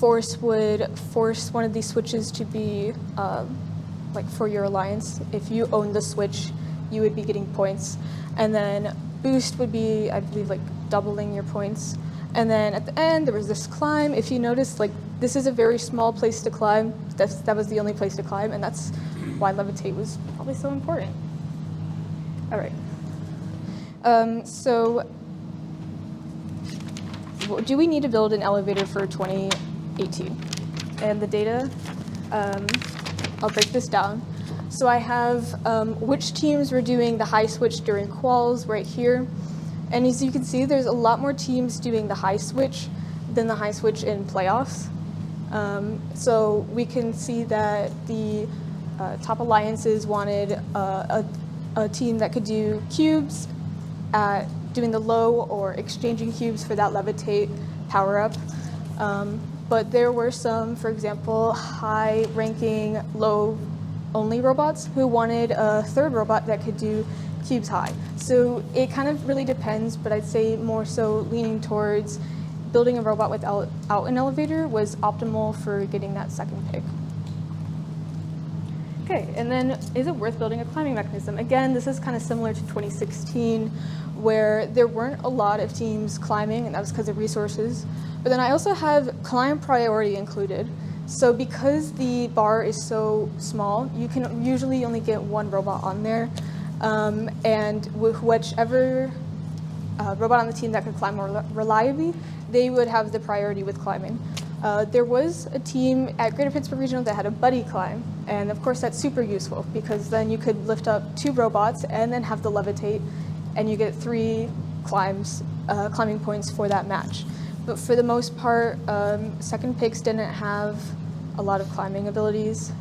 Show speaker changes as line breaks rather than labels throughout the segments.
force would force one of these switches to be like for your alliance. If you own the switch, you would be getting points. And then boost would be, I believe, like doubling your points. And then at the end, there was this climb. If you notice, like, this is a very small place to climb. That was the only place to climb, and that's why levitate was probably so important. All right. So do we need to build an elevator for 2018? And the data, I'll break this down. So I have which teams were doing the high switch during quals right here. And as you can see, there's a lot more teams doing the high switch than the high switch in playoffs. So we can see that the top alliances wanted a team that could do cubes at doing the low or exchanging cubes for that levitate power-up. But there were some, for example, high-ranking, low-only robots who wanted a third robot that could do cubes high. So it kind of really depends, but I'd say more so leaning towards building a robot without an elevator was optimal for getting that second pick. Okay, and then is it worth building a climbing mechanism? Again, this is kind of similar to 2016, where there weren't a lot of teams climbing, and that was because of resources. But then I also have climb priority included. So because the bar is so small, you can usually only get one robot on there. And whichever robot on the team that could climb more reliably, they would have the priority with climbing. There was a team at Greater Pittsburgh Regional that had a buddy climb, and of course that's super useful because then you could lift up 2 robots and then have the levitate, and you get 3 climbing points for that match. But for the most part, second picks didn't have a lot of climbing abilities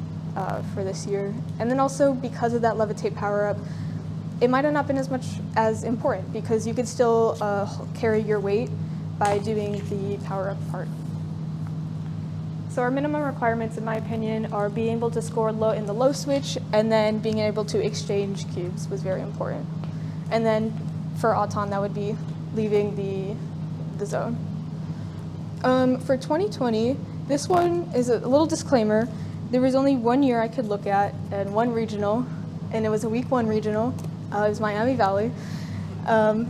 for this year. And then also because of that levitate power-up, it might have not been as much as important because you could still carry your weight by doing the power-up part. So our minimum requirements, in my opinion, are being able to score low in the low switch, and then being able to exchange cubes was very important. And then for Auton, that would be leaving the zone. For 2020, this one is a little disclaimer. There was only 1 year I could look at and 1 regional, and it was a week 1 regional. It was Miami Valley.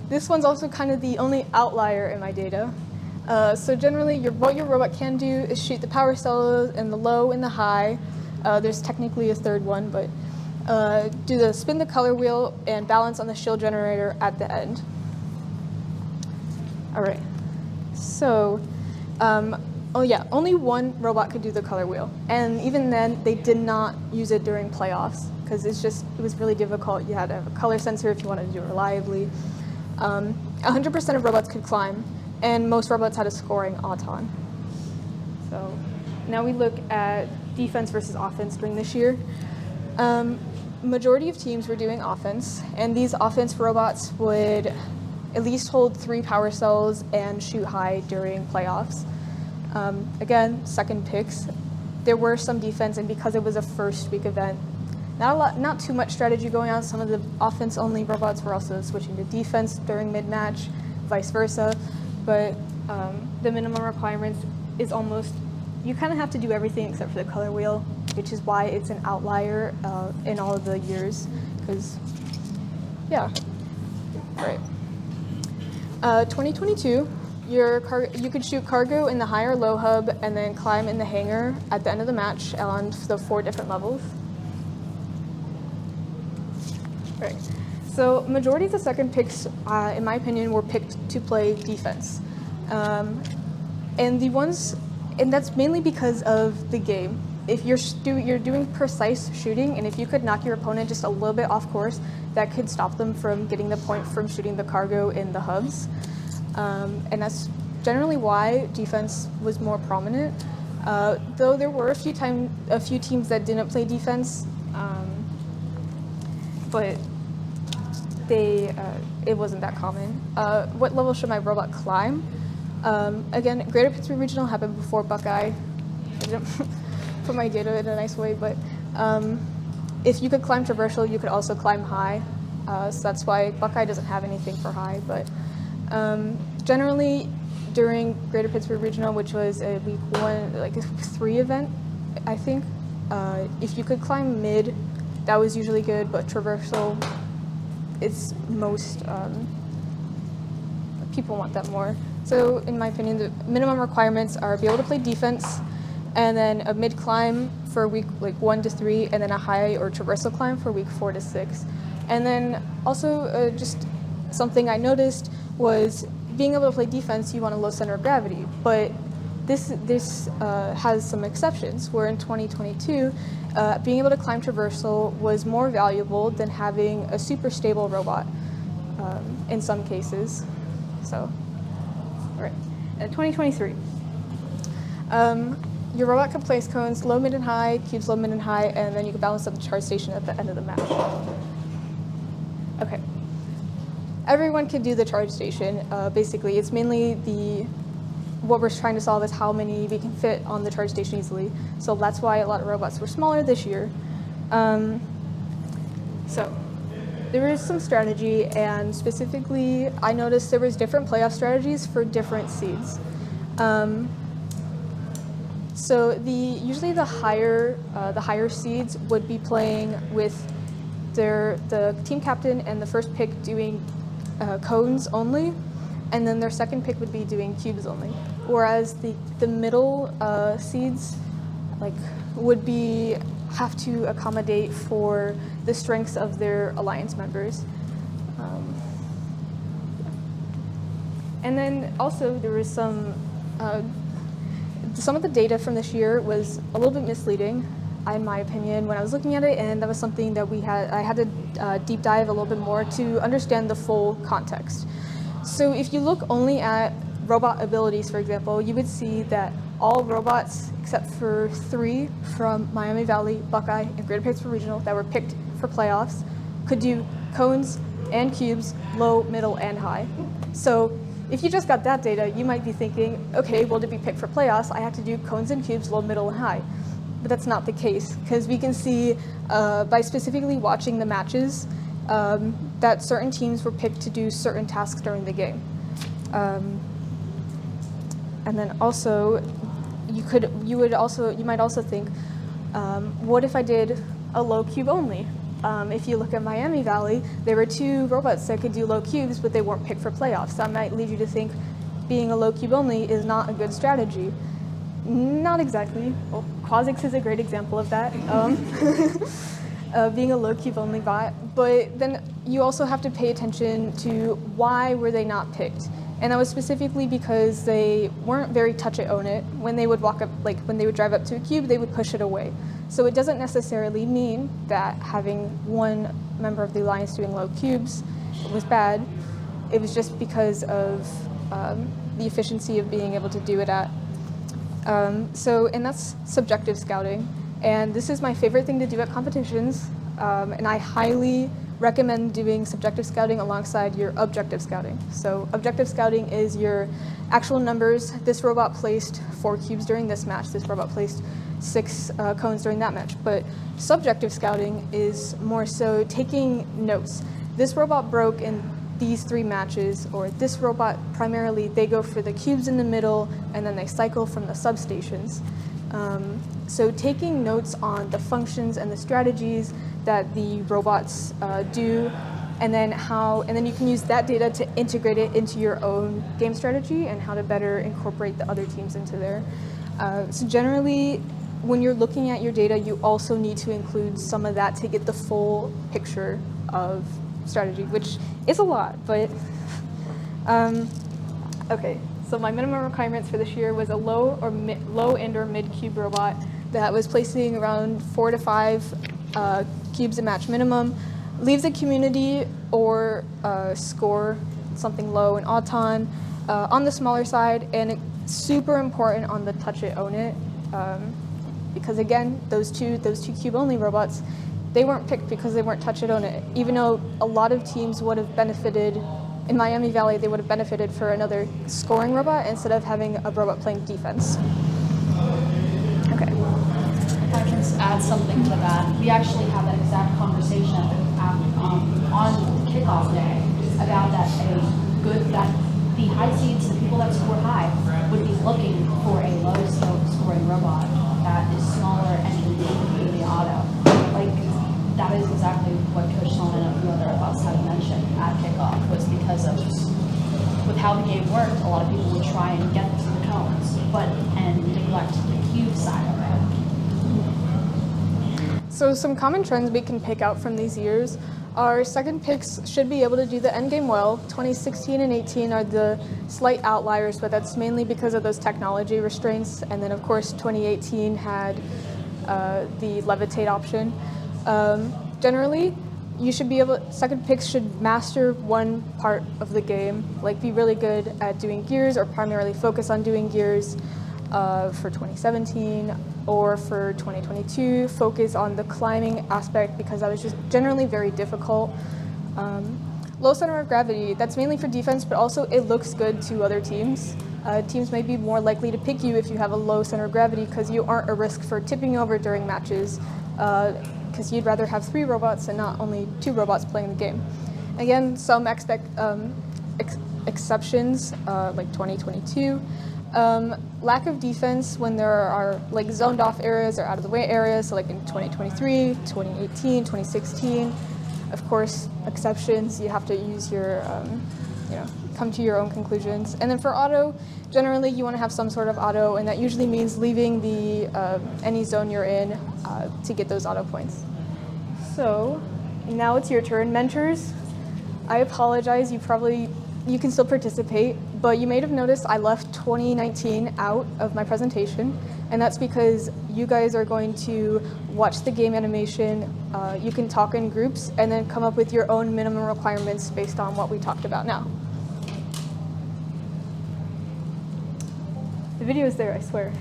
This one's also kind of the only outlier in my data. So generally, what your robot can do is shoot the power cells in the low and the high. There's technically a third one, but spin the color wheel and balance on the shield generator at the end. All right. So, only 1 robot could do the color wheel, and even then, they did not use it during playoffs because it was really difficult. You had to have a color sensor if you wanted to do it reliably. 100% of robots could climb, and most robots had a scoring Auton. So now we look at defense versus offense during this year. Majority of teams were doing offense, and these offense robots would at least hold 3 power cells and shoot high during playoffs. Again, second picks. There were some defense, and because it was a first week event, not too much strategy going on. Some of the offense-only robots were also switching to defense during mid-match, vice versa. But the minimum requirements is almost, you kind of have to do everything except for the color wheel, which is why it's an outlier in all of the years. Because, yeah, right. 2022, you could shoot cargo in the high or low hub and then climb in the hangar at the end of the match on the 4 different levels. Right. So majority of the second picks, in my opinion, were picked to play defense. And that's mainly because of the game. If you're doing precise shooting, and if you could knock your opponent just a little bit off course, that could stop them from getting the point from shooting the cargo in the hubs. And that's generally why defense was more prominent. Though there were a few teams that didn't play defense, but it wasn't that common. What level should my robot climb? Again, Greater Pittsburgh Regional happened before Buckeye. I didn't put my data in a nice way, but if you could climb traversal, you could also climb high. So that's why Buckeye doesn't have anything for high. But generally, during Greater Pittsburgh Regional, which was a week 1, like a week 3 event, I think. If you could climb mid, that was usually good, but traversal is most, people want that more. So in my opinion, the minimum requirements are be able to play defense, and then a mid climb for week like 1 to 3, and then a high or traversal climb for week 4 to 6. And then also just something I noticed was being able to play defense, you want a low center of gravity, but this has some exceptions, where in 2022, being able to climb traversal was more valuable than having a super stable robot in some cases. So, all right, 2023. Your robot can place cones low, mid, and high, cubes low, mid, and high, and then you can balance up the charge station at the end of the match. Okay. Everyone can do the charge station. Basically, it's mainly what we're trying to solve is how many we can fit on the charge station easily. So that's why a lot of robots were smaller this year. So there is some strategy, and specifically, I noticed there was different playoff strategies for different seeds. So usually the higher seeds would be playing with the team captain and the first pick doing cones only, and then their second pick would be doing cubes only. Whereas the middle seeds would have to accommodate for the strengths of their alliance members. And then also there was some of the data from this year was a little bit misleading, in my opinion, when I was looking at it, and that was something that I had to deep dive a little bit more to understand the full context. So if you look only at robot abilities, for example, you would see that all robots, except for 3 from Miami Valley, Buckeye, and Greater Pittsburgh Regional that were picked for playoffs, could do cones and cubes, low, middle, and high. So if you just got that data, you might be thinking, okay, well, to be picked for playoffs, I have to do cones and cubes, low, middle, and high. But that's not the case, because we can see by specifically watching the matches that certain teams were picked to do certain tasks during the game. And then also, you might also think, what if I did a low cube only? If you look at Miami Valley, there were 2 robots that could do low cubes, but they weren't picked for playoffs. That might lead you to think being a low cube only is not a good strategy. Not exactly. Well, Quasix is a great example of that, being a low cube only bot. But then you also have to pay attention to why were they not picked. And that was specifically because they weren't very touch it, own it. When they would walk up, when they would drive up to a cube, they would push it away. So it doesn't necessarily mean that having one member of the alliance doing low cubes was bad. It was just because of the efficiency of being able to do it at. And that's subjective scouting. And this is my favorite thing to do at competitions. And I highly recommend doing subjective scouting alongside your objective scouting. So objective scouting is your actual numbers. This robot placed 4 cubes during this match. This robot placed 6 cones during that match. But subjective scouting is more so taking notes. This robot broke in these 3 matches, or this robot primarily, they go for the cubes in the middle and then they cycle from the substations. So taking notes on the functions and the strategies that the robots do, and then you can use that data to integrate it into your own game strategy and how to better incorporate the other teams into there. So generally, when you're looking at your data, you also need to include some of that to get the full picture of strategy, which is a lot, but okay. So my minimum requirements for this year was a low and or mid cube robot that was placing around 4 to 5 cubes a match minimum, leaves a community or score something low in Auton on the smaller side, and it's super important on the touch it, own it, because again, those two cube only robots, they weren't picked because they weren't touch it, own it, even though a lot of teams would have benefited. In Miami Valley, they would have benefited for another scoring robot instead of having a robot playing defense. Okay.
If I can add something to that, we actually had that exact conversation on kickoff day about that the high seeds, the people that score high, would be looking for a low scoring robot that is smaller and can do the auto. Like, that is exactly what Coach Sloan and a few other of us have mentioned at kickoff, was because of with how the game worked, a lot of people would try and get to the cones, and neglect the cube side of it.
So some common trends we can pick out from these years are second picks should be able to do the end game well. 2016 and 18 are the slight outliers, but that's mainly because of those technology restraints. And then of course 2018 had the levitate option. Generally, you should be second picks should master one part of the game, like be really good at doing gears or primarily focus on doing gears for 2017 or for 2022, focus on the climbing aspect because that was just generally very difficult. Low center of gravity, that's mainly for defense, but also it looks good to other teams. Teams may be more likely to pick you if you have a low center of gravity because you aren't a risk for tipping over during matches. Because you'd rather have 3 robots and not only 2 robots playing the game. Again, some exceptions, like 2022. Lack of defense when there are like zoned off areas or out of the way areas, so like in 2023, 2018, 2016. Of course, exceptions, you have to use your, come to your own conclusions. And then for auto, generally you want to have some sort of auto, and that usually means leaving the any zone you're in to get those auto points. So now it's your turn. Mentors, I apologize, you can still participate, but you may have noticed I left 2019 out of my presentation, and that's because you guys are going to watch the game animation, you can talk in groups, and then come up with your own minimum requirements based on what we talked about now. The video is there, I swear.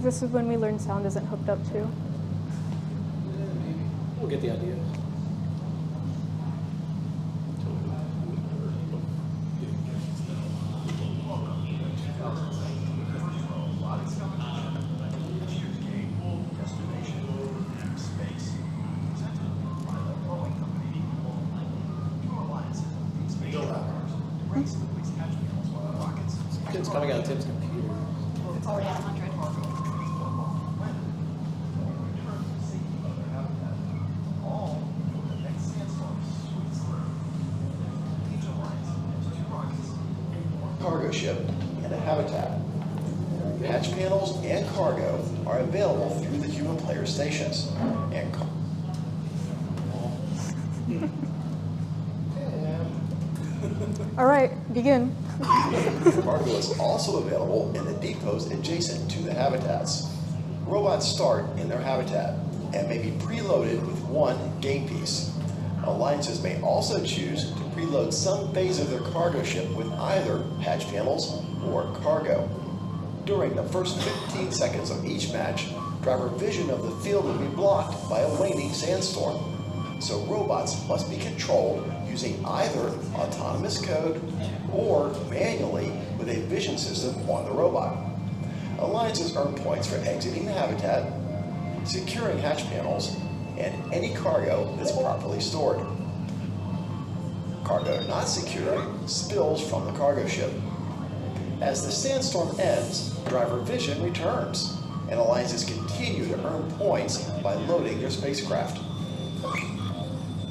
This is when we learn sound isn't hooked up too.
We'll get the idea. It's coming out of Tim's computer.
It's already at 100.
Cargo ship and a habitat. Hatch panels and cargo are available through the human player stations. And
All right, begin.
cargo is also available in the depots adjacent to the habitats. Robots start in their habitat and may be preloaded with one game piece. Alliances may also choose to preload some phase of their cargo ship with either hatch panels or cargo. During the first 15 seconds of each match, driver vision of the field will be blocked by a waning sandstorm. So robots must be controlled using either autonomous code or manually with a vision system on the robot. Alliances earn points for exiting the habitat, securing hatch panels, and any cargo that's properly stored. Cargo not secured spills from the cargo ship. As the sandstorm ends, driver vision returns, and alliances continue to earn points by loading their spacecraft.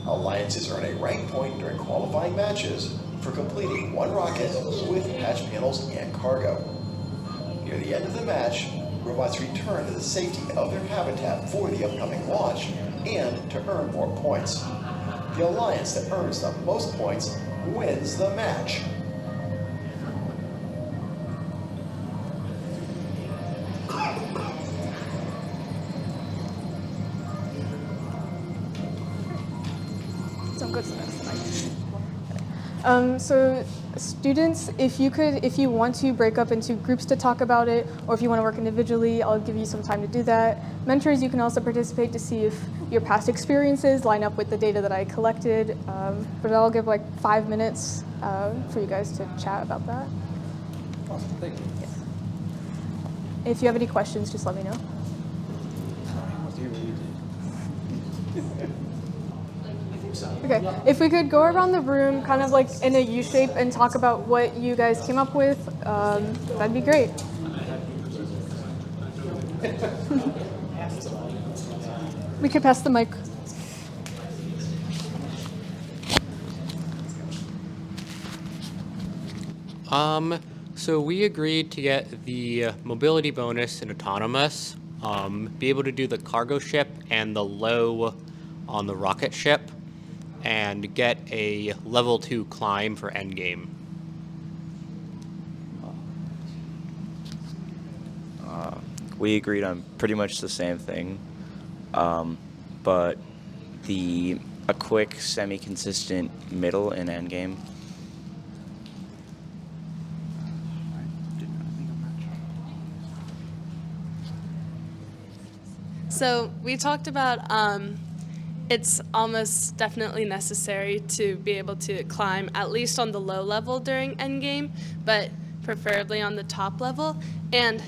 Alliances earn a rank point during qualifying matches for completing one rocket with hatch panels and cargo. Near the end of the match, robots return to the safety of their habitat for the upcoming launch and to earn more points. The alliance that earns the most points wins the match.
So good stuff. So Students, if you want to break up into groups to talk about it, or if you want to work individually, I'll give you some time to do that. Mentors, you can also participate to see if your past experiences line up with the data that I collected, but I'll give like 5 minutes for you guys to chat about that.
Awesome, thank you.
Yes. If you have any questions, just let me know.
What do you really do?
Okay, if we could go around the room kind of like in a U shape and talk about what you guys came up with, that'd be great. We could pass the mic.
So we agreed to get the mobility bonus in autonomous, be able to do the cargo ship and the low on the rocket ship, and get a level 2 climb for endgame.
We agreed on pretty much the same thing, but a quick semi-consistent middle in endgame.
So we talked about it's almost definitely necessary to be able to climb at least on the low level during endgame, but preferably on the top level. And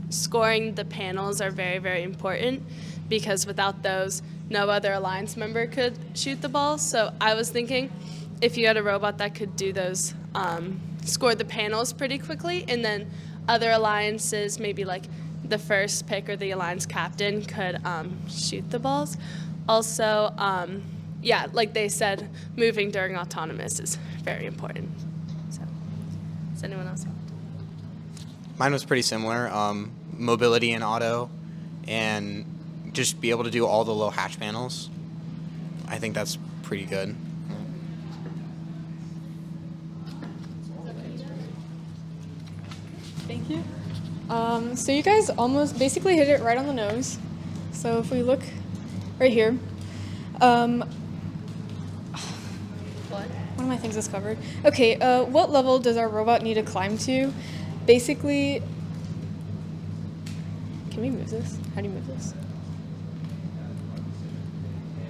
scoring the panels are very, very important, because without those, no other alliance member could shoot the ball. So I was thinking if you had a robot that could do those, score the panels pretty quickly, and then other alliances, maybe like the first pick or the alliance captain, could shoot the balls. Also, yeah, like they said, moving during autonomous is very important. So, does anyone else?
Mine was pretty similar. Mobility and auto, and just be able to do all the low hatch panels. I think that's pretty good.
Thank you. So you guys almost basically hit it right on the nose. So if we look right here, one of my things is covered. Okay, what level does our robot need to climb to? Basically, can we move this? How do you move this?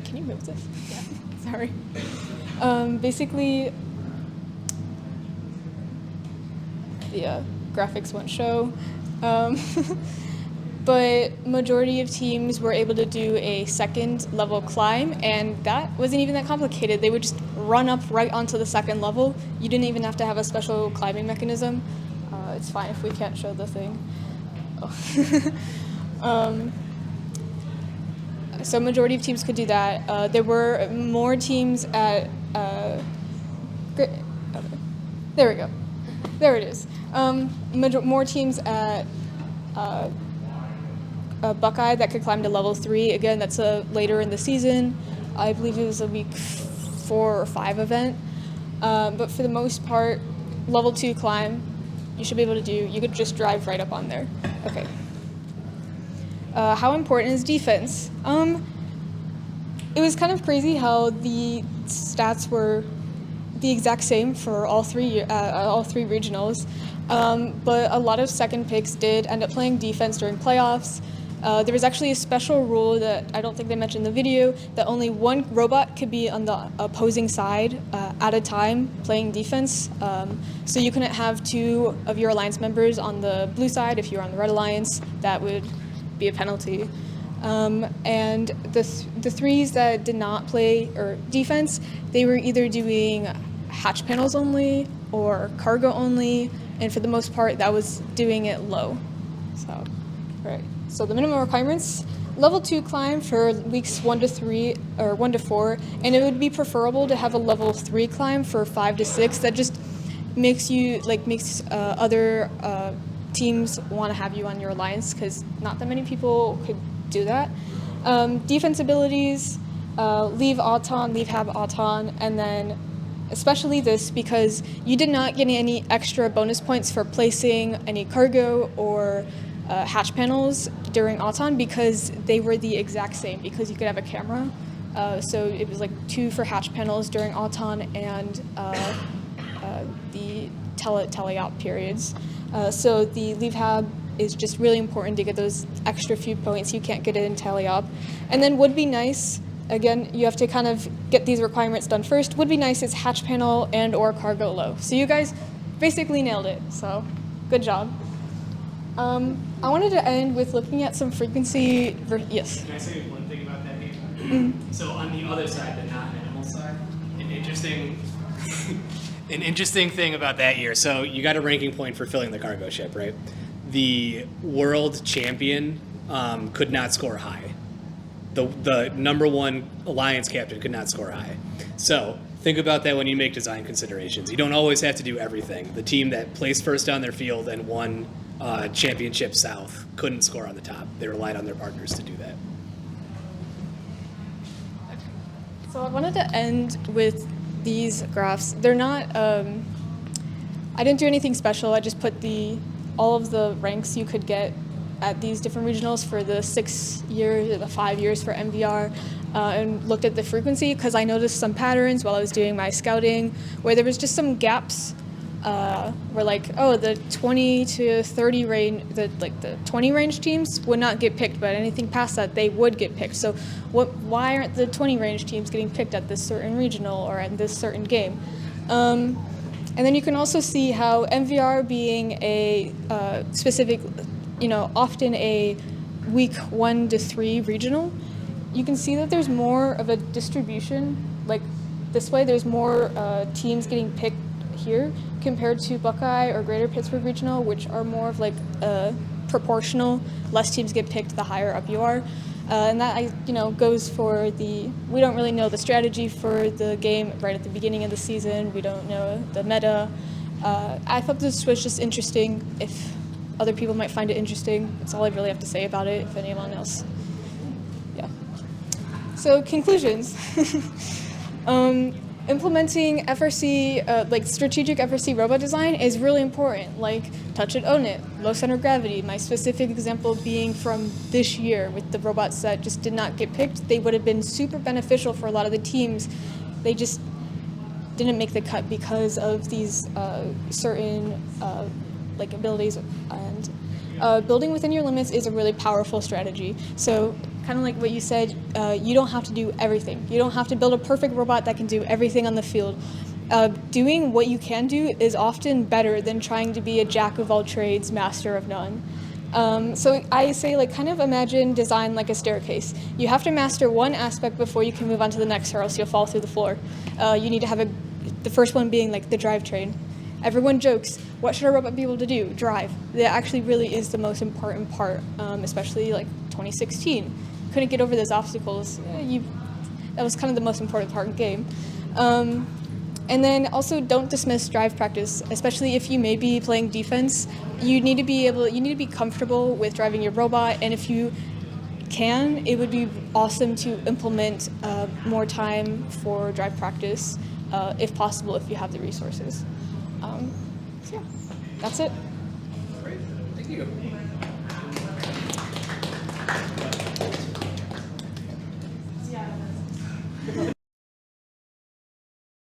Can you move this? Yeah. Sorry. Basically, the graphics won't show. But majority of teams were able to do a second level climb, and that wasn't even that complicated. They would just run up right onto the second level. You didn't even have to have a special climbing mechanism. It's fine if we can't show the thing. Oh. So majority of teams could do that. There were more teams at, there we go. There it is. More teams at Buckeye that could climb to level 3. Again, that's later in the season. I believe it was a week 4 or 5 event. But for the most part, level 2 climb, you should be able to do. You could just drive right up on there. Okay. How important is defense? It was kind of crazy how the stats were the exact same for all three regionals, but a lot of second picks did end up playing defense during playoffs. There was actually a special rule that I don't think they mentioned in the video, that only one robot could be on the opposing side at a time playing defense. So you couldn't have 2 of your alliance members on the blue side if you were on the red alliance. That would be a penalty. And the 3s that did not play or defense, they were either doing hatch panels only or cargo only, and for the most part that was doing it low. So, right. So the minimum requirements: level 2 climb for weeks 1 to 3 or 1 to 4, and it would be preferable to have a level 3 climb for 5 to 6. That just makes other teams want to have you on your alliance, because not that many people could do that. Defense abilities: leave auton, leave hab auton, and then especially this, because you did not get any extra bonus points for placing any cargo or hatch panels during auton, because they were the exact same, because you could have a camera. So it was like 2 for hatch panels during auton and the teleop periods. So the leave hab is just really important to get those extra few points you can't get it in teleop. And then would be nice, again, you have to kind of get these requirements done first. Would be nice is hatch panel and or cargo low. So you guys basically nailed it, so good job. I wanted to end with looking at some frequency, yes.
Can I say one thing about that game? So on the other side, the non-animal side, an interesting thing about that year. So you got a ranking point for filling the cargo ship, right? The world champion could not score high. The number one alliance captain could not score high. So think about that when you make design considerations. You don't always have to do everything. The team that placed first on their field and won championship South couldn't score on the top. They relied on their partners to do that.
So I wanted to end with these graphs. They're not, I didn't do anything special. I just put all of the ranks you could get at these different regionals for the 6 years, the 5 years for MVR, and looked at the frequency because I noticed some patterns while I was doing my scouting where there was just some gaps where like, oh, the 20 to 30 range, the 20 range teams would not get picked, but anything past that, they would get picked. So why aren't the 20 range teams getting picked at this certain regional or at this certain game? And then you can also see how MVR being a specific, often a week 1 to 3 regional, you can see that there's more of a distribution. Like this way, there's more teams getting picked here compared to Buckeye or Greater Pittsburgh Regional, which are more of like proportional. Less teams get picked the higher up you are. And that, goes for we don't really know the strategy for the game right at the beginning of the season. We don't know the meta. I thought this was just interesting. If other people might find it interesting, that's all I really have to say about it, if anyone else. Yeah. So conclusions. Implementing FRC, strategic FRC robot design is really important, like touch it, own it, low center of gravity. My specific example being from this year with the robots that just did not get picked. They would have been super beneficial for a lot of the teams. They just didn't make the cut because of these certain abilities. And building within your limits is a really powerful strategy. So kind of like what you said, you don't have to do everything. You don't have to build a perfect robot that can do everything on the field. Doing what you can do is often better than trying to be a jack of all trades, master of none. So I say, kind of imagine design like a staircase. You have to master one aspect before you can move on to the next, or else you'll fall through the floor. You need to have the first one being the drivetrain. Everyone jokes, what should a robot be able to do? Drive. That actually really is the most important part, especially 2016. Couldn't get over those obstacles. That was kind of the most important part of the game. And then also don't dismiss drive practice, especially if you may be playing defense. You need to be comfortable with driving your robot, and if you can, it would be awesome to implement more time for drive practice, if possible, if you have the resources. So yeah, that's it.
Great. Thank you.